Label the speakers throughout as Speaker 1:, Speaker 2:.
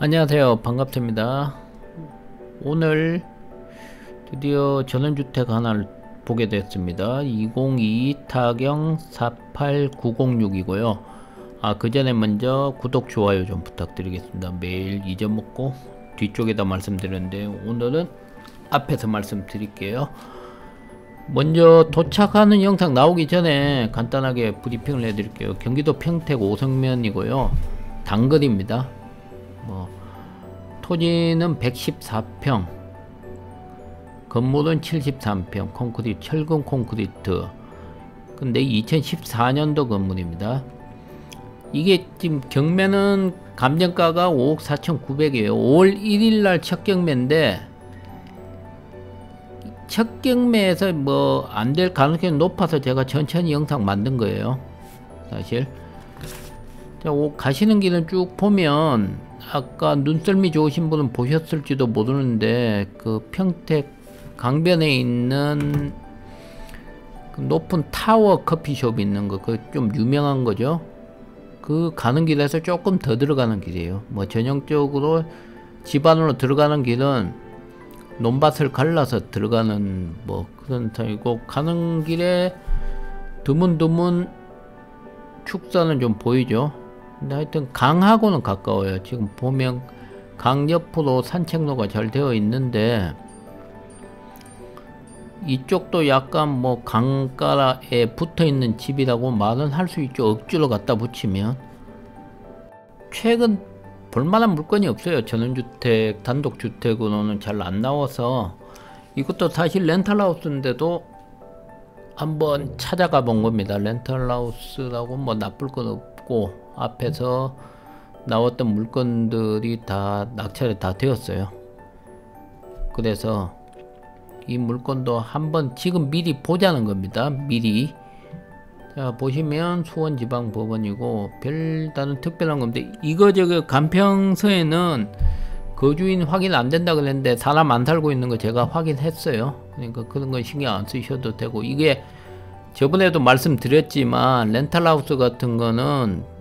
Speaker 1: 안녕하세요. 반갑습니다. 오늘 드디어 전원주택 하나를 보게 됐습니다. 2022 타경 48906이고요. 그 전에 먼저 구독, 좋아요 좀 부탁드리겠습니다. 매일 잊어먹고 뒤쪽에다 말씀드렸는데 오늘은 앞에서 말씀드릴게요. 먼저 도착하는 영상 나오기 전에 간단하게 브리핑을 해드릴게요. 경기도 평택 오성면이고요. 당근입니다. 토지는 114평, 건물은 73평, 콘크리트, 철근 콘크리트. 근데 2014년도 건물입니다. 이게 지금 경매는 감정가가 5억 4,900이에요. 5월 1일날 첫 경매인데, 첫 경매에서 뭐 안 될 가능성이 높아서 제가 천천히 영상 만든 거예요. 사실. 자, 가시는 길은 쭉 보면 아까 눈썰미 좋으신 분은 보셨을지도 모르는데 그 평택 강변에 있는 그 높은 타워 커피숍이 있는 거, 그 좀 유명한 거죠. 그 가는 길에서 조금 더 들어가는 길이에요. 뭐 전형적으로 집 안으로 들어가는 길은 논밭을 갈라서 들어가는 뭐 그런 타입이고, 가는 길에 드문드문 축사는 좀 보이죠. 근데 하여튼 강하고는 가까워요. 지금 보면 강 옆으로 산책로가 잘 되어 있는데, 이쪽도 약간 뭐 강가에 붙어 있는 집이라고 말은 할 수 있죠. 억지로 갖다 붙이면. 최근 볼만한 물건이 없어요. 전원주택, 단독주택으로는 잘 안 나와서. 이것도 사실 렌탈하우스인데도 한번 찾아가 본 겁니다. 렌탈하우스라고 뭐 나쁠 건 없고, 앞에서 나왔던 물건들이 다 낙찰이 다 되었어요. 그래서 이 물건도 한번 지금 미리 보자는 겁니다. 미리. 자, 보시면 수원지방법원이고 별다른 특별한 건데, 이거 저거 간평서에는 거주인 확인 안 된다 그랬는데 사람 안 살고 있는 거 제가 확인했어요. 그러니까 그런 건 신경 안 쓰셔도 되고, 이게 저번에도 말씀드렸지만 렌탈하우스 같은 거는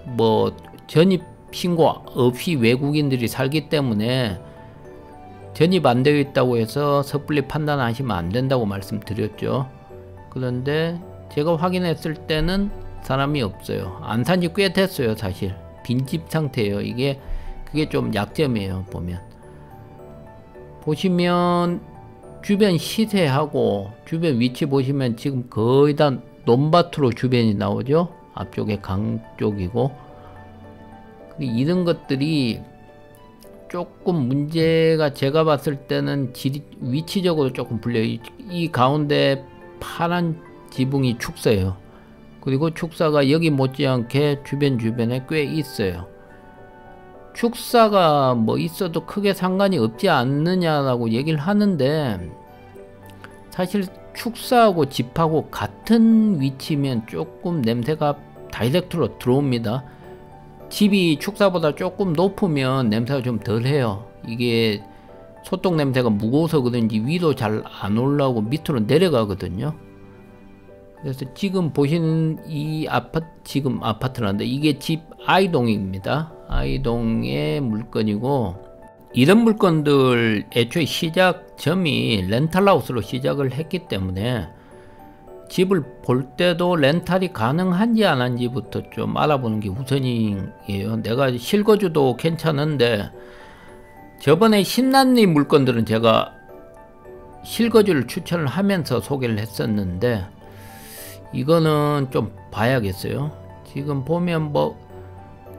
Speaker 1: 뭐 전입 신고 없이 외국인들이 살기 때문에 전입 안 되어 있다고 해서 섣불리 판단하시면 안 된다고 말씀드렸죠. 그런데 제가 확인했을 때는 사람이 없어요. 안 산지 꽤 됐어요. 사실 빈집 상태예요. 그게 좀 약점이에요. 보시면 주변 시세하고 주변 위치 보시면 지금 거의 다 논밭으로 주변이 나오죠. 앞쪽에 강 쪽이고. 이런 것들이 조금 문제가, 제가 봤을 때는 위치적으로 조금 불려요. 이 가운데 파란 지붕이 축사예요. 그리고 축사가 여기 못지않게 주변에 꽤 있어요. 축사가 뭐 있어도 크게 상관이 없지 않느냐라고 얘기를 하는데, 사실 축사하고 집하고 같은 위치면 조금 냄새가 다이렉트로 들어옵니다. 집이 축사보다 조금 높으면 냄새가 좀 덜해요. 이게 소똥 냄새가 무거워서 그런지 위로 잘 안 올라오고 밑으로 내려가거든요. 그래서 지금 보시는 이 지금 아파트란데 이게 집 I동입니다. I동의 물건이고, 이런 물건들 애초에 시작점이 렌탈하우스로 시작을 했기 때문에 집을 볼 때도 렌탈이 가능한지 안 한지부터 좀 알아보는 게 우선이에요. 내가 실거주도 괜찮은데, 저번에 신난리 물건들은 제가 실거주를 추천을 하면서 소개를 했었는데, 이거는 좀 봐야겠어요. 지금 보면 뭐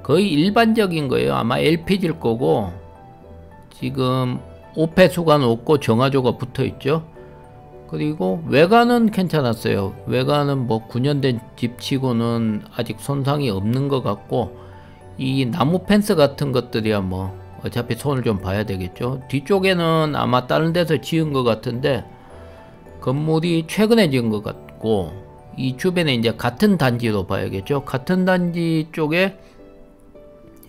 Speaker 1: 거의 일반적인 거예요. 아마 LPG일 거고, 지금 오폐수관 없고 정화조가 붙어 있죠. 그리고 외관은 괜찮았어요. 외관은 뭐 9년 된 집치고는 아직 손상이 없는 것 같고, 이 나무 펜스 같은 것들이야 뭐 어차피 손을 좀 봐야 되겠죠. 뒤쪽에는 아마 다른 데서 지은 것 같은데 건물이 최근에 지은 것 같고, 이 주변에 이제 같은 단지로 봐야겠죠. 같은 단지 쪽에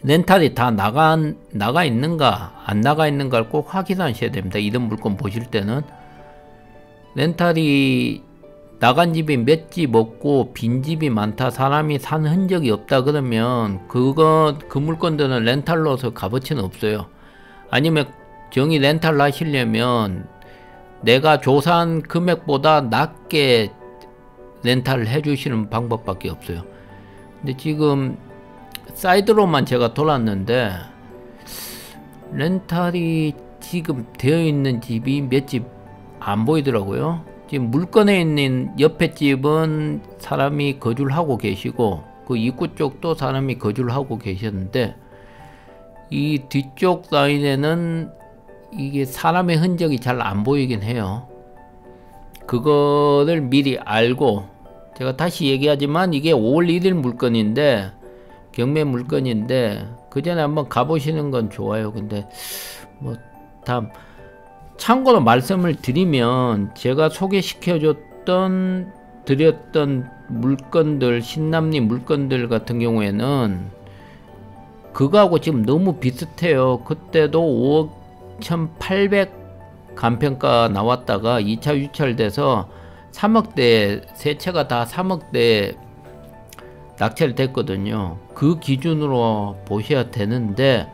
Speaker 1: 렌탈이 다 나가 있는가 안 나가 있는가를 꼭 확인하셔야 됩니다. 이런 물건 보실 때는 렌탈이 나간 집이 몇 집 없고 빈집이 많다, 사람이 산 흔적이 없다 그러면 그 물건들은 렌탈로서 값어치는 없어요. 아니면 정의 렌탈 하시려면 내가 조사한 금액보다 낮게 렌탈을 해주시는 방법밖에 없어요. 근데 지금 사이드로만 제가 돌았는데 렌탈이 지금 되어 있는 집이 몇 집 안 보이더라고요. 지금 물건에 있는 옆에 집은 사람이 거주를 하고 계시고 그 입구 쪽도 사람이 거주를 하고 계셨는데 이 뒤쪽 라인에는 이게 사람의 흔적이 잘 안 보이긴 해요. 그거를 미리 알고, 제가 다시 얘기하지만 이게 5월 1일 물건인데, 경매 물건인데 그 전에 한번 가보시는 건 좋아요. 근데 뭐 다음 참고로 말씀을 드리면, 제가 드렸던 물건들, 신남리 물건들 같은 경우에는 그거하고 지금 너무 비슷해요. 그때도 5억 1800 간평가 나왔다가 2차 유찰돼서 3억대, 세 채가 다 3억대 낙찰됐거든요. 그 기준으로 보셔야 되는데,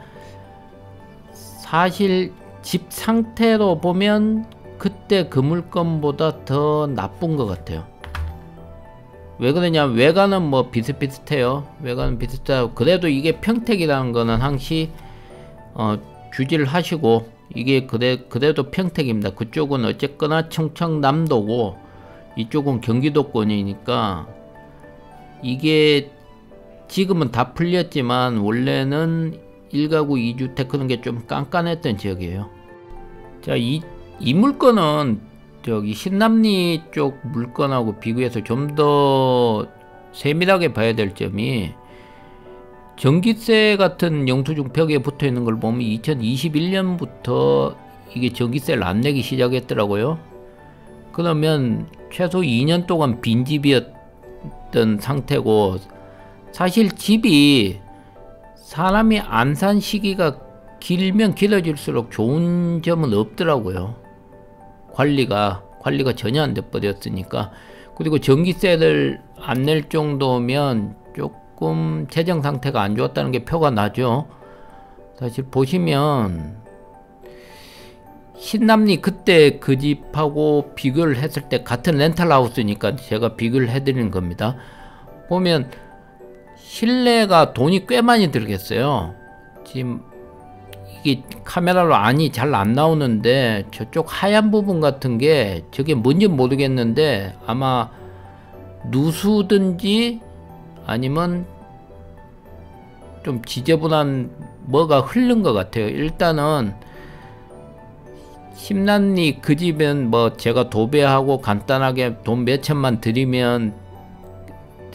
Speaker 1: 사실 집 상태로 보면 그때 그 물건보다 더 나쁜 것 같아요. 왜 그러냐면 외관은 뭐 비슷비슷해요. 외관은 비슷하고, 그래도 이게 평택이라는 거는 항시 주지를 하시고, 이게 그래도 평택입니다. 그쪽은 어쨌거나 충청남도고 이쪽은 경기도권이니까, 이게 지금은 다 풀렸지만 원래는 1가구 2주택 그런 게 좀 깐깐했던 지역이에요. 자, 이 물건은 저기 신남리 쪽 물건하고 비교해서 좀 더 세밀하게 봐야 될 점이, 전기세 같은 영수증 벽에 붙어 있는 걸 보면 2021년부터 이게 전기세를 안 내기 시작했더라고요. 그러면 최소 2년 동안 빈집이었던 상태고, 사실 집이 사람이 안 산 시기가 길면 길어질수록 좋은 점은 없더라고요. 관리가 전혀 안 돼 버렸으니까. 그리고 전기세를 안 낼 정도면 조금 재정 상태가 안 좋았다는 게 표가 나죠. 사실 보시면 신남리 그때 그 집하고 비교를 했을 때, 같은 렌탈하우스니까 제가 비교를 해드리는 겁니다. 보면 실내가 돈이 꽤 많이 들겠어요. 지금 이게 카메라로 안이 잘 안 나오는데 저쪽 하얀 부분 같은 게 저게 뭔지 모르겠는데 아마 누수든지 아니면 좀 지저분한 뭐가 흐른 것 같아요. 일단은 신남리 그 집은 뭐 제가 도배하고 간단하게 돈 몇천만 들이면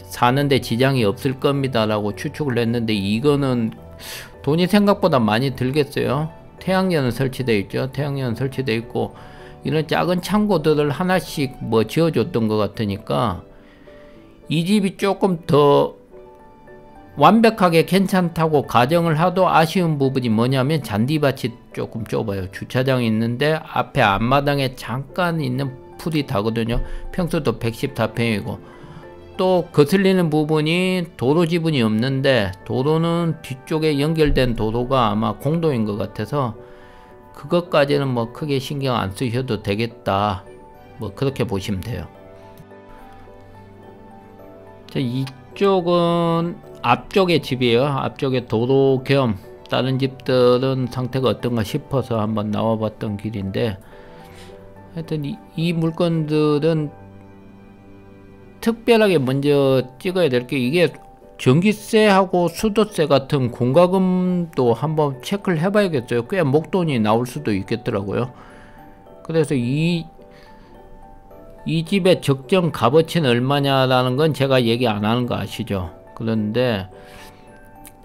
Speaker 1: 사는데 지장이 없을 겁니다 라고 추측을 했는데, 이거는 돈이 생각보다 많이 들겠어요. 태양열은 설치되어 있죠. 태양열은 설치되어 있고, 이런 작은 창고들을 하나씩 뭐 지어줬던 것 같으니까 이 집이 조금 더 완벽하게 괜찮다고 가정을 하도 아쉬운 부분이 뭐냐면 잔디밭이 조금 좁아요. 주차장이 있는데 앞에 앞마당에 잠깐 있는 풀이 다거든요. 평수도 114평이고 또 거슬리는 부분이 도로 지분이 없는데, 도로는 뒤쪽에 연결된 도로가 아마 공도인 것 같아서 그것까지는 뭐 크게 신경 안 쓰셔도 되겠다, 뭐 그렇게 보시면 돼요. 자, 이쪽은 앞쪽의 집이에요. 앞쪽에 도로 겸 다른 집들은 상태가 어떤가 싶어서 한번 나와봤던 길인데, 하여튼 이 물건들은 특별하게 먼저 찍어야 될 게, 이게 전기세하고 수도세 같은 공과금도 한번 체크를 해봐야겠어요. 꽤 목돈이 나올 수도 있겠더라고요. 그래서 이 집의 적정 값어치는 얼마냐라는 건 제가 얘기 안 하는 거 아시죠? 그런데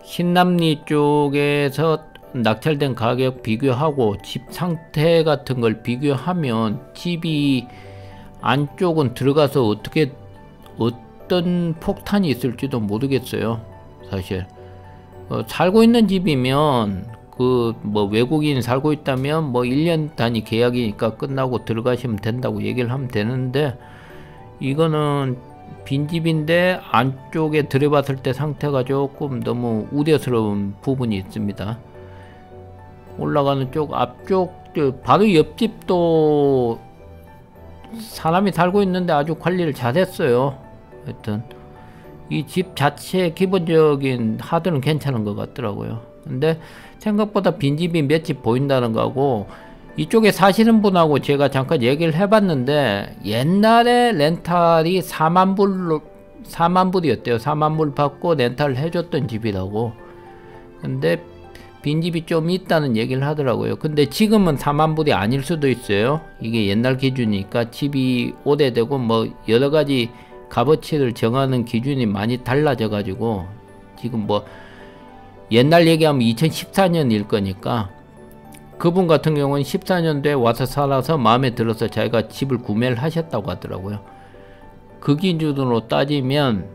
Speaker 1: 신남리 쪽에서 낙찰된 가격 비교하고 집 상태 같은 걸 비교하면, 집이 안쪽은 들어가서 어떤 폭탄이 있을지도 모르겠어요. 사실 살고 있는 집이면 그 뭐 외국인 살고 있다면 뭐 1년 단위 계약이니까 끝나고 들어가시면 된다고 얘기를 하면 되는데, 이거는 빈집인데 안쪽에 들여봤을 때 상태가 조금 너무 우려스러운 부분이 있습니다. 올라가는 쪽 앞쪽 바로 옆집도 사람이 살고 있는데 아주 관리를 잘했어요. 하여튼 이 집 자체 기본적인 하드는 괜찮은 것 같더라고요. 근데 생각보다 빈집이 몇 집 보인다는 거하고, 이쪽에 사시는 분하고 제가 잠깐 얘기를 해봤는데 옛날에 렌탈이 4만불이었대요. 4만불 받고 렌탈을 해줬던 집이라고. 근데 빈집이 좀 있다는 얘기를 하더라고요. 근데 지금은 4만불이 아닐 수도 있어요. 이게 옛날 기준이니까 집이 오래되고 뭐 여러가지 값어치를 정하는 기준이 많이 달라져 가지고, 지금 뭐 옛날 얘기하면 2014년일 거니까, 그분 같은 경우는 14년도에 와서 살아서 마음에 들어서 자기가 집을 구매를 하셨다고 하더라고요. 그 기준으로 따지면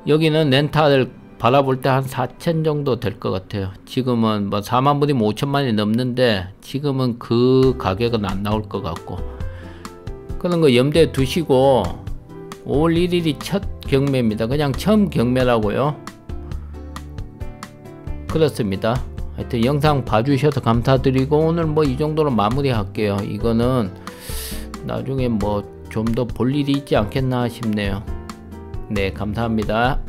Speaker 1: 여기는 렌탈을 바라볼 때 한 4천 정도 될 것 같아요. 지금은 뭐 4만불이면 5천만이 넘는데 지금은 그 가격은 안 나올 것 같고, 그런 거 염두에 두시고, 5월 1일이 첫 경매입니다. 그냥 처음 경매라고요. 그렇습니다. 하여튼 영상 봐주셔서 감사드리고, 오늘 뭐 이 정도로 마무리 할게요. 이거는 나중에 뭐 좀 더 볼 일이 있지 않겠나 싶네요. 네, 감사합니다.